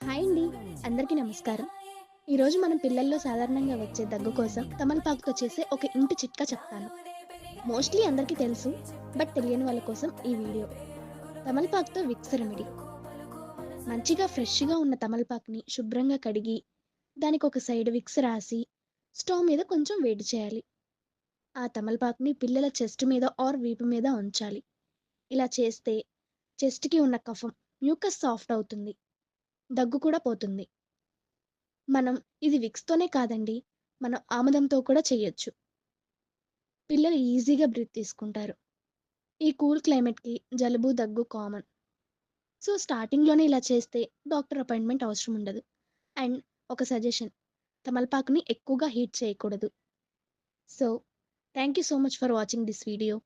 Hi అండి. అందరికీ నమస్కారం. ఈరోజు మనం పిల్లల్లో సాధారణంగా వచ్చే దగ్గు కోసం తమలపాకుతో చేసే ఒక ఇంటి చిట్కా చెప్తాను. మోస్ట్‌లీ అందరికీ తెలుసు. బట్ తెలియని వాళ్ళ కోసం ఈ వీడియో. తమలపాకుతో Vicks remedy. మంచిగా ఫ్రెష్‌గా ఉన్న తమలపాకుని శుభ్రంగా కడిగి, దానికొక సైడ్ విక్స్ రాసి, స్టవ్ మీద కొంచెం వేడి చేయాలి. ఆ తమలపాకుని పిల్లల చెస్ట్ మీద ఆర్ వీపు మీద ఉంచాలి. ఇలా చేస్తే చెస్ట్‌కి ఉన్న కఫం, మ్యూకస్ సాఫ్ట్ అవుతుంది. దగ్గు కూడా పోతుంది. మనం ఇది విక్స్‌తోనే కాదండి. మనం ఆముదంతో కూడా చేయొచ్చు. పిల్లలు ఈజీగా బ్రీత్ తీసుకుంటారు. ఈ కూల్ క్లైమేట్‌కి జలుబు, దగ్గు కామన్. సో, స్టార్టింగ్‌లోనే ఇలా చేస్తే డాక్టర్ అపాయింట్‌మెంట్ అవసరం ఉండదు. అండ్ ఒక సజెషన్, తమలపాకుని ఎక్కువగా హీట్ చేయకూడదు. So, thank you so much for watching this video.